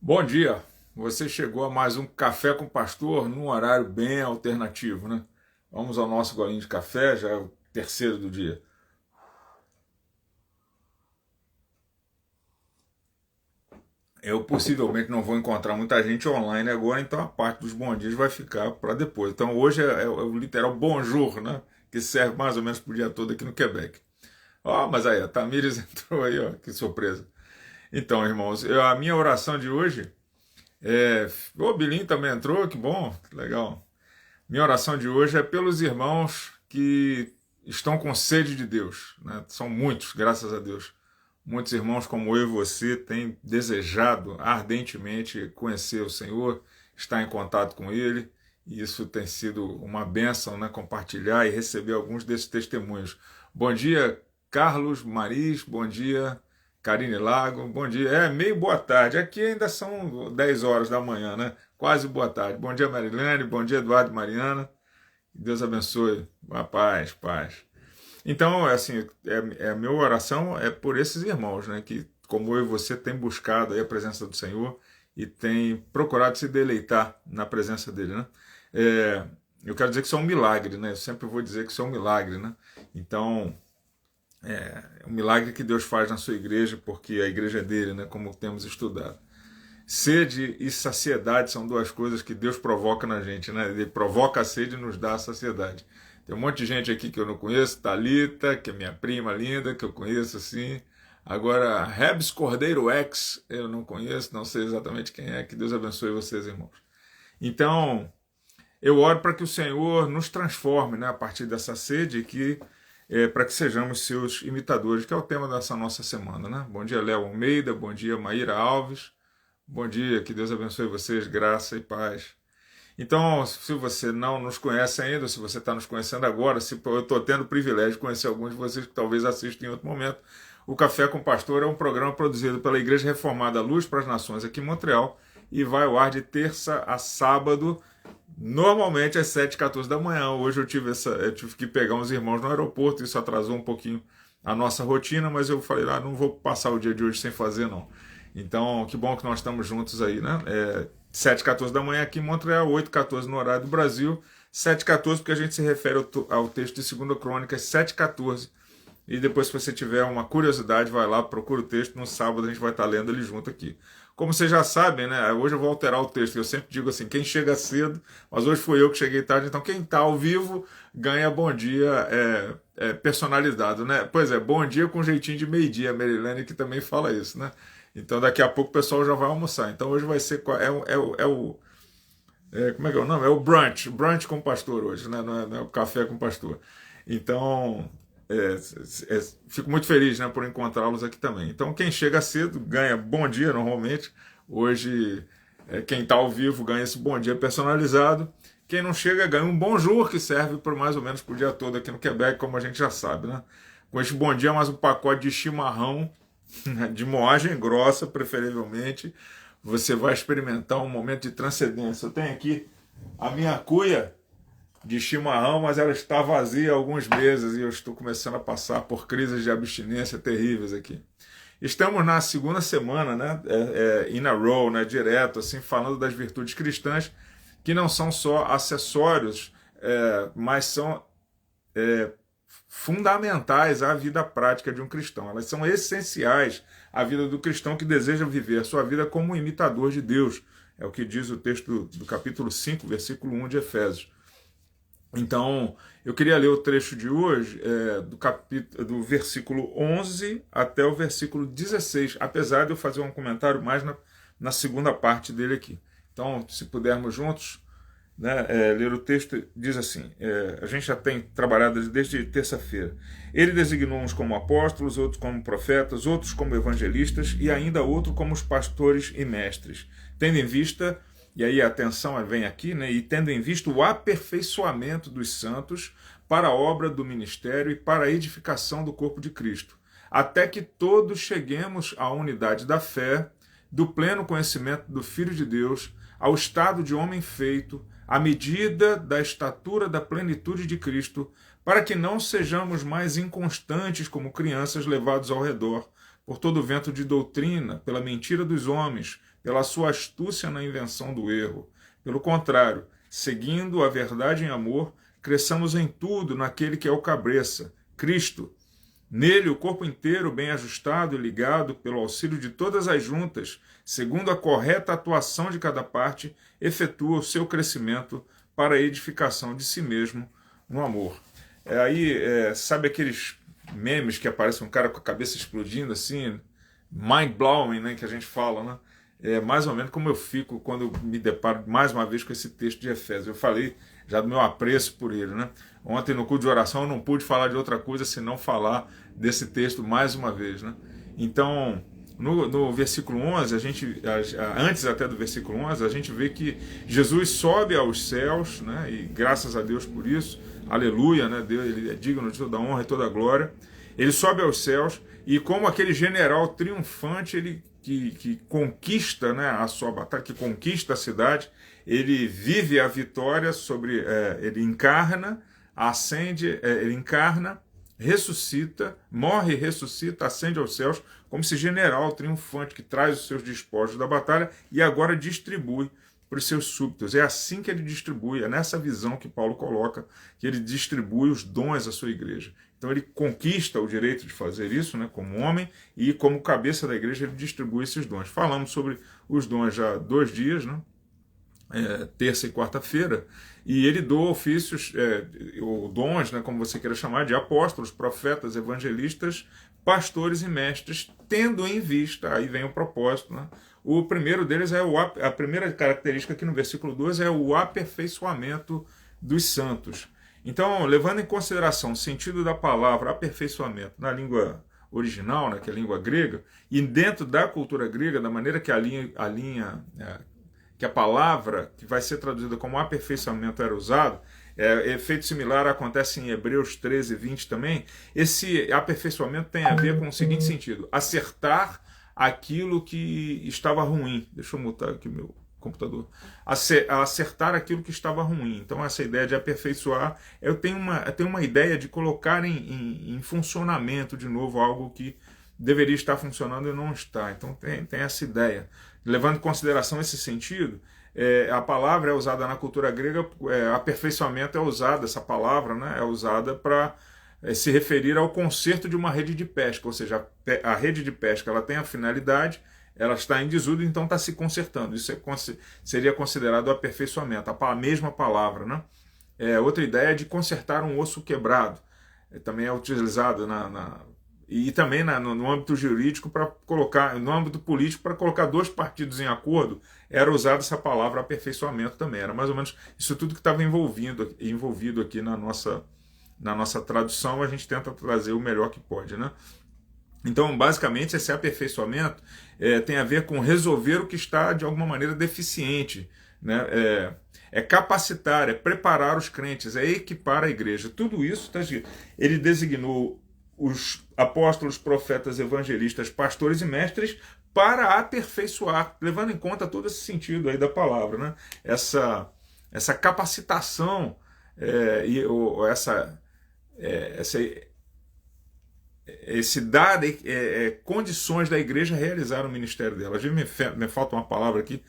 Bom dia, você chegou a mais um Café com Pastor num horário bem alternativo, né? Vamos ao nosso golinho de café, já é o terceiro do dia. Eu possivelmente não vou encontrar muita gente online agora, então a parte dos bons dias vai ficar para depois. Então hoje é o literal bonjour, né? Que serve mais ou menos pro dia todo aqui no Quebec. Ó, mas aí, a Tamires entrou aí, ó, que surpresa. Então, irmãos, a minha oração de hoje é. O Bilim também entrou, que bom, que legal. Minha oração de hoje é pelos irmãos que estão com sede de Deus, né? São muitos, graças a Deus. Muitos irmãos como eu e você têm desejado ardentemente conhecer o Senhor, estar em contato com Ele, e isso tem sido uma bênção, né? Compartilhar e receber alguns desses testemunhos. Bom dia, Carlos Maris, bom dia, Karine Lago, bom dia. É, meio boa tarde, aqui ainda são 10 horas da manhã, né? Quase boa tarde. Bom dia, Marilene, bom dia, Eduardo e Mariana. Deus abençoe. A paz, paz. Então, assim, a minha oração é por esses irmãos, né, que, como eu e você, tem buscado aí a presença do Senhor e tem procurado se deleitar na presença dele, né? Eu quero dizer que isso é um milagre, né? Eu sempre vou dizer que isso é um milagre, né? Então, é um milagre que Deus faz na sua igreja, porque a igreja é dele, né? Como temos estudado. Sede e saciedade são duas coisas que Deus provoca na gente, né? Ele provoca a sede e nos dá a saciedade. Tem um monte de gente aqui que eu não conheço, Thalita, que é minha prima linda, que eu conheço assim. Agora, Rebs Cordeiro X, eu não conheço, não sei exatamente quem é, que Deus abençoe vocês, irmãos. Então, eu oro para que o Senhor nos transforme, né, a partir dessa sede, para que sejamos seus imitadores, que é o tema dessa nossa semana, né? Bom dia, Léo Almeida, bom dia, Maíra Alves. Bom dia, que Deus abençoe vocês, graça e paz. Então, se você não nos conhece ainda, se você está nos conhecendo agora, se eu estou tendo o privilégio de conhecer alguns de vocês que talvez assistam em outro momento, o Café com Pastor é um programa produzido pela Igreja Reformada Luz para as Nações aqui em Montreal e vai ao ar de terça a sábado, normalmente às 7h14 da manhã. Hoje eu tive que pegar uns irmãos no aeroporto, isso atrasou um pouquinho a nossa rotina, mas eu falei, não vou passar o dia de hoje sem fazer, não. Então, que bom que nós estamos juntos aí, né? 7h14 da manhã aqui em Montreal, 8h14 no horário do Brasil, 7h14 porque a gente se refere ao texto de 2 Crônicas, 7h14. E depois, se você tiver uma curiosidade, vai lá, procura o texto. No sábado a gente vai estar lendo ele junto aqui. Como vocês já sabem, né? Hoje eu vou alterar o texto. Eu sempre digo assim, quem chega cedo, mas hoje fui eu que cheguei tarde, então quem está ao vivo ganha bom dia personalizado, né? Pois é, bom dia com jeitinho de meio-dia, a Merilene que também fala isso, né? Então daqui a pouco o pessoal já vai almoçar. Então hoje vai ser. Como é que é o nome? É o brunch com o pastor hoje, né? Não é o café com o pastor. Então, fico muito feliz, né, por encontrá-los aqui também. Então, quem chega cedo ganha bom dia normalmente. Hoje, quem está ao vivo ganha esse bom dia personalizado. Quem não chega ganha um bonjour, que serve por mais ou menos para o dia todo aqui no Quebec, como a gente já sabe, né? Com este bom dia, mais um pacote de chimarrão, de moagem grossa, preferivelmente. Você vai experimentar um momento de transcendência. Eu tenho aqui a minha cuia de chimarrão, mas ela está vazia há alguns meses e eu estou começando a passar por crises de abstinência terríveis aqui. Estamos na segunda semana, né, in a row, né, direto, assim, falando das virtudes cristãs, que não são só acessórios, mas são fundamentais à vida prática de um cristão. Elas são essenciais à vida do cristão que deseja viver a sua vida como um imitador de Deus. É o que diz o texto do capítulo 5, versículo 1 de Efésios. Então, eu queria ler o trecho de hoje, do versículo 11 até o versículo 16, apesar de eu fazer um comentário mais na segunda parte dele aqui. Então, se pudermos juntos, né, ler o texto, diz assim, a gente já tem trabalhado desde terça-feira. Ele designou uns como apóstolos, outros como profetas, outros como evangelistas e ainda outros como os pastores e mestres, tendo em vista, e aí a atenção vem aqui, né, e tendo em vista o aperfeiçoamento dos santos para a obra do ministério e para a edificação do corpo de Cristo, até que todos cheguemos à unidade da fé, do pleno conhecimento do Filho de Deus, ao estado de homem feito, à medida da estatura da plenitude de Cristo, para que não sejamos mais inconstantes como crianças levados ao redor por todo vento de doutrina, pela mentira dos homens, pela sua astúcia na invenção do erro. Pelo contrário, seguindo a verdade em amor, cresçamos em tudo naquele que é o cabeça, Cristo. Nele, o corpo inteiro, bem ajustado e ligado pelo auxílio de todas as juntas, segundo a correta atuação de cada parte, efetua o seu crescimento para a edificação de si mesmo no amor. Sabe aqueles memes que aparece um cara com a cabeça explodindo assim, mind-blowing, né, que a gente fala, né? É mais ou menos como eu fico quando eu me deparo mais uma vez com esse texto de Efésios. Eu falei já do meu apreço por ele, né? Ontem no culto de oração eu não pude falar de outra coisa senão falar desse texto mais uma vez, né? Então, no versículo 11, antes até do versículo 11, a gente vê que Jesus sobe aos céus, né? E graças a Deus por isso, aleluia, né? Deus, ele é digno de toda honra e toda glória. Ele sobe aos céus e, como aquele general triunfante, ele que conquista, né, a sua batalha, que conquista a cidade, ele vive a vitória sobre, ele encarna, ele encarna, ressuscita, morre e ressuscita, ascende aos céus, como esse general triunfante que traz os seus despojos da batalha e agora distribui para os seus súbditos. É assim que ele distribui, é nessa visão que Paulo coloca, que ele distribui os dons à sua igreja. Então ele conquista o direito de fazer isso, né, como homem, e como cabeça da igreja ele distribui esses dons. Falamos sobre os dons já há 2 dias, né, terça e quarta-feira, e ele doa ofícios, ou dons, né, como você queira chamar, de apóstolos, profetas, evangelistas, pastores e mestres, tendo em vista, aí vem o propósito, né? O primeiro deles a primeira característica aqui no versículo 12 é o aperfeiçoamento dos santos. Então, levando em consideração o sentido da palavra aperfeiçoamento na língua original, né, que é a língua grega, e dentro da cultura grega, da maneira que que a palavra que vai ser traduzida como aperfeiçoamento era usado, efeito similar acontece em Hebreus 13, 20 também. Esse aperfeiçoamento tem a ver com o seguinte sentido: acertar aquilo que estava ruim. Deixa eu mutar aqui o meu computador. Acertar aquilo que estava ruim. Então essa ideia de aperfeiçoar, eu tenho uma ideia de colocar em funcionamento de novo algo que deveria estar funcionando e não está. Então tem essa ideia. Levando em consideração esse sentido, a palavra é usada na cultura grega, aperfeiçoamento é usada, essa palavra, né, é usada para se referir ao conserto de uma rede de pesca, ou seja, a rede de pesca ela tem a finalidade, ela está em desuso, então está se consertando. Isso seria considerado aperfeiçoamento, a mesma palavra, né? Outra ideia é de consertar um osso quebrado, também é utilizada e também no âmbito jurídico para colocar, no âmbito político, para colocar 2 partidos em acordo, era usada essa palavra aperfeiçoamento também. Era mais ou menos isso tudo que estava envolvido aqui na nossa tradução. A gente tenta trazer o melhor que pode, né? Então, basicamente, esse aperfeiçoamento tem a ver com resolver o que está, de alguma maneira, deficiente, né? Capacitar, preparar os crentes, equipar a igreja. Tudo isso está escrito. Ele designou os apóstolos, profetas, evangelistas, pastores e mestres para aperfeiçoar, levando em conta todo esse sentido aí da palavra, né? Essa capacitação esse dar condições da igreja realizar o ministério dela. Às vezes me falta uma palavra aqui,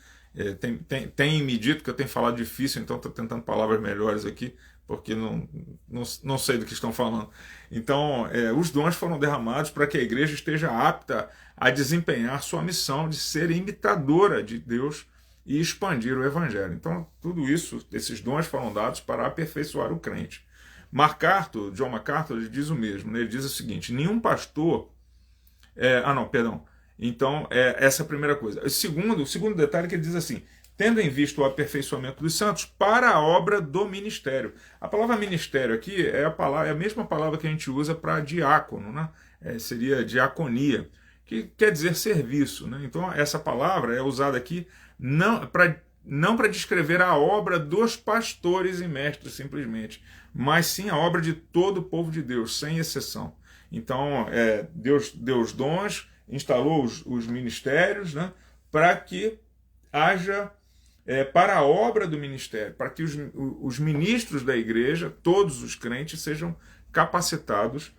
tem me dito que eu tenho falado difícil, então estou tentando palavras melhores aqui, porque não sei do que estão falando. Então, os dons foram derramados para que a igreja esteja apta a desempenhar sua missão de ser imitadora de Deus e expandir o evangelho. Então, tudo isso, esses dons foram dados para aperfeiçoar o crente. John MacArthur, ele diz o mesmo, né? Ele diz o seguinte: nenhum pastor... Então, essa é a primeira coisa. O segundo detalhe é que ele diz assim: tendo em vista o aperfeiçoamento dos santos para a obra do ministério. A palavra ministério aqui é a mesma palavra que a gente usa para diácono, né? Seria diaconia, que quer dizer serviço, né? Então, essa palavra é usada aqui não para descrever a obra dos pastores e mestres simplesmente, mas sim a obra de todo o povo de Deus, sem exceção. Então, Deus deu os dons, instalou os ministérios, né, para que haja, para a obra do ministério, para que os ministros da igreja, todos os crentes, sejam capacitados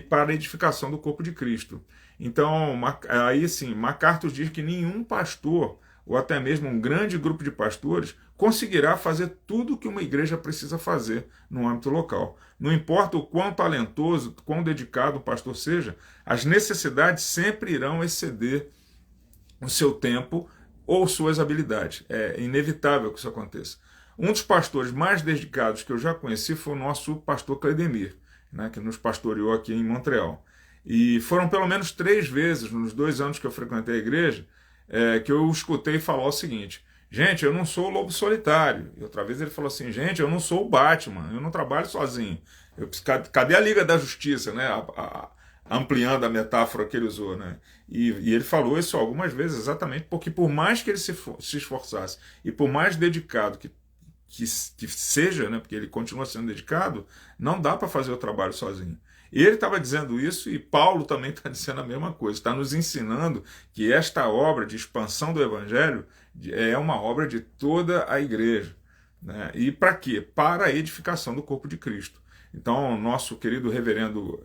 para a edificação do corpo de Cristo. Então, aí sim, MacArthur diz que nenhum pastor, ou até mesmo um grande grupo de pastores, conseguirá fazer tudo o que uma igreja precisa fazer no âmbito local. Não importa o quão talentoso, quão dedicado o pastor seja, as necessidades sempre irão exceder o seu tempo ou suas habilidades. É inevitável que isso aconteça. Um dos pastores mais dedicados que eu já conheci foi o nosso pastor Cledemir, né, que nos pastoreou aqui em Montreal. E foram pelo menos 3 vezes, nos 2 anos que eu frequentei a igreja, que eu escutei falar o seguinte: gente, eu não sou o lobo solitário. E outra vez ele falou assim: gente, eu não sou o Batman, eu não trabalho sozinho. Cadê a Liga da Justiça, né? Ampliando a metáfora que ele usou, né? E ele falou isso algumas vezes, exatamente porque por mais que ele se esforçasse e por mais dedicado que seja, né? Porque ele continua sendo dedicado, não dá para fazer o trabalho sozinho. E ele estava dizendo isso, e Paulo também está dizendo a mesma coisa, está nos ensinando que esta obra de expansão do Evangelho é uma obra de toda a igreja. Né? E para quê? Para a edificação do corpo de Cristo. Então, nosso querido reverendo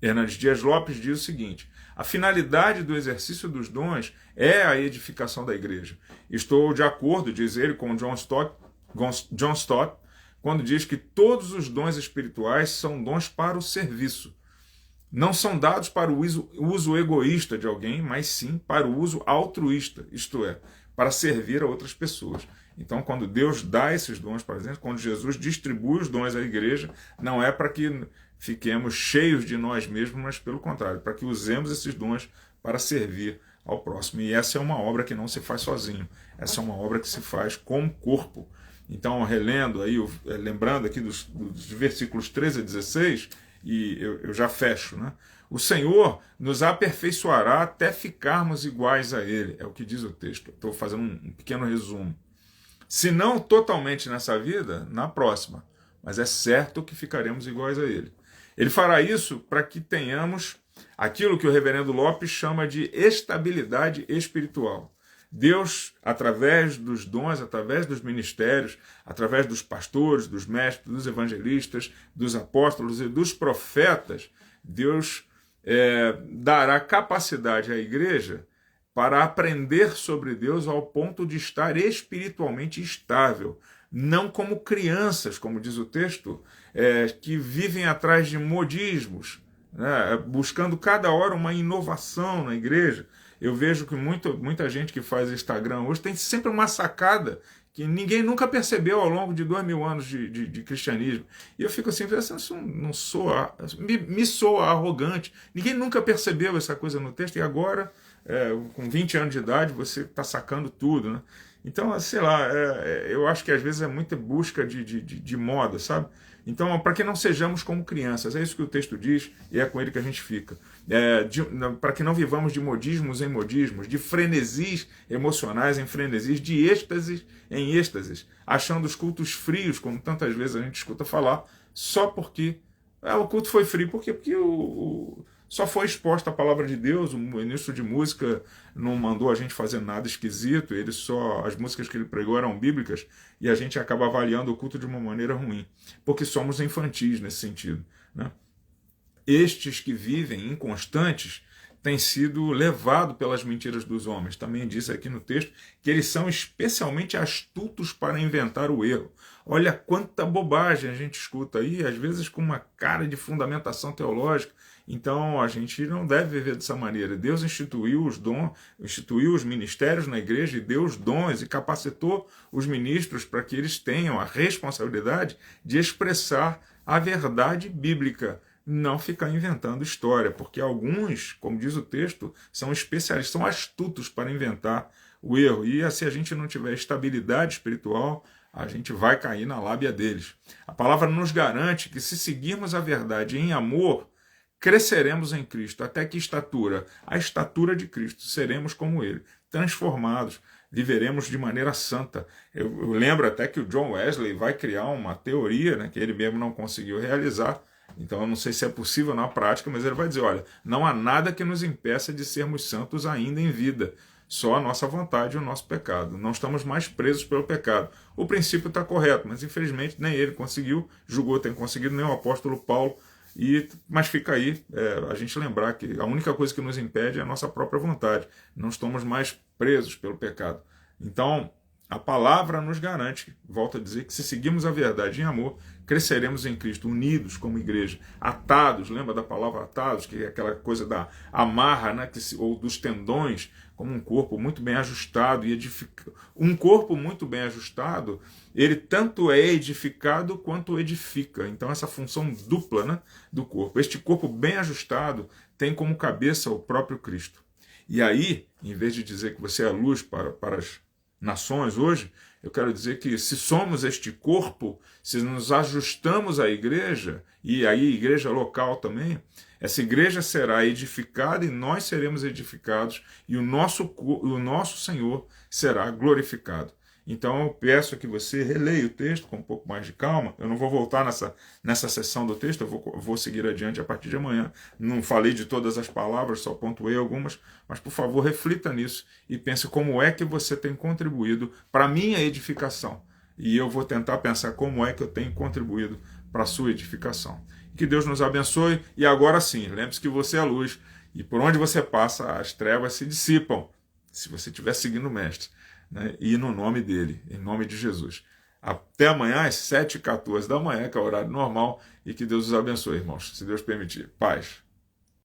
Hernandes Dias Lopes diz o seguinte: a finalidade do exercício dos dons é a edificação da igreja. Estou de acordo, diz ele, com John Stott, quando diz que todos os dons espirituais são dons para o serviço. Não são dados para o uso egoísta de alguém, mas sim para o uso altruísta, isto é, para servir a outras pessoas. Então, quando Deus dá esses dons para a gente, quando Jesus distribui os dons à igreja, não é para que fiquemos cheios de nós mesmos, mas pelo contrário, para que usemos esses dons para servir ao próximo. E essa é uma obra que não se faz sozinho, essa é uma obra que se faz como corpo. Então, relendo aí, lembrando aqui dos versículos 13 a 16, e eu já fecho, né? O Senhor nos aperfeiçoará até ficarmos iguais a Ele, é o que diz o texto. Estou fazendo um pequeno resumo. Se não totalmente nessa vida, na próxima, mas é certo que ficaremos iguais a Ele. Ele fará isso para que tenhamos aquilo que o reverendo Lopes chama de estabilidade espiritual. Deus, através dos dons, através dos ministérios, através dos pastores, dos mestres, dos evangelistas, dos apóstolos e dos profetas, Deus dará capacidade à igreja para aprender sobre Deus ao ponto de estar espiritualmente estável, não como crianças, como diz o texto, que vivem atrás de modismos, né, buscando cada hora uma inovação na igreja. Eu vejo que muita gente que faz Instagram hoje tem sempre uma sacada que ninguém nunca percebeu ao longo de 2000 anos de cristianismo. E eu fico assim, não soa, me soa arrogante. Ninguém nunca percebeu essa coisa no texto e agora, com 20 anos de idade, você está sacando tudo, né? Então, sei lá, eu acho que às vezes é muita busca de moda, sabe? Então, para que não sejamos como crianças, é isso que o texto diz e é com ele que a gente fica. Para que não vivamos de modismos em modismos, de frenesis emocionais em frenesis, de êxtases em êxtases, achando os cultos frios, como tantas vezes a gente escuta falar, só porque o culto foi frio. Por quê? Porque só foi exposta a palavra de Deus, o ministro de música não mandou a gente fazer nada esquisito, as músicas que ele pregou eram bíblicas, e a gente acaba avaliando o culto de uma maneira ruim, porque somos infantis nesse sentido, né? Estes que vivem inconstantes têm sido levados pelas mentiras dos homens. Também diz aqui no texto que eles são especialmente astutos para inventar o erro. Olha quanta bobagem a gente escuta aí, às vezes com uma cara de fundamentação teológica. Então a gente não deve viver dessa maneira. Deus instituiu os dons, instituiu os ministérios na igreja e deu os dons e capacitou os ministros para que eles tenham a responsabilidade de expressar a verdade bíblica, não ficar inventando história, porque alguns, como diz o texto, são especialistas, são astutos para inventar o erro. E se a gente não tiver estabilidade espiritual, a gente vai cair na lábia deles. A palavra nos garante que se seguirmos a verdade em amor, cresceremos em Cristo, até que a estatura de Cristo, seremos como Ele, transformados, viveremos de maneira santa. Eu lembro até que o John Wesley vai criar uma teoria, né, que ele mesmo não conseguiu realizar. Então eu não sei se é possível na prática, mas ele vai dizer, olha, não há nada que nos impeça de sermos santos ainda em vida, só a nossa vontade e o nosso pecado. Não estamos mais presos pelo pecado. O princípio está correto, mas infelizmente nem ele conseguiu, julgou ter conseguido, nem o apóstolo Paulo Mas fica aí a gente lembrar que a única coisa que nos impede é a nossa própria vontade. Não estamos mais presos pelo pecado. Então, a palavra nos garante, volto a dizer, que se seguirmos a verdade em amor, cresceremos em Cristo, unidos como igreja, atados, lembra da palavra atados, que é aquela coisa da amarra, né, ou dos tendões, como um corpo muito bem ajustado e edificado. Um corpo muito bem ajustado, ele tanto é edificado quanto edifica. Então essa função dupla, né, do corpo. Este corpo bem ajustado tem como cabeça o próprio Cristo. E aí, em vez de dizer que você é a luz para as nações hoje, eu quero dizer que se somos este corpo, se nos ajustamos à igreja, e aí igreja local também, essa igreja será edificada e nós seremos edificados e o nosso Senhor será glorificado. Então eu peço que você releia o texto com um pouco mais de calma. Eu não vou voltar nessa sessão do texto, eu vou seguir adiante a partir de amanhã. Não falei de todas as palavras, só pontuei algumas, mas por favor reflita nisso e pense como é que você tem contribuído para a minha edificação. E eu vou tentar pensar como é que eu tenho contribuído para a sua edificação. Que Deus nos abençoe e agora sim, lembre-se que você é a luz e por onde você passa as trevas se dissipam, se você estiver seguindo o Mestre. Né? E no nome dele, em nome de Jesus. Até amanhã às 7h14 da manhã, que é o horário normal, e que Deus os abençoe, irmãos, se Deus permitir. Paz.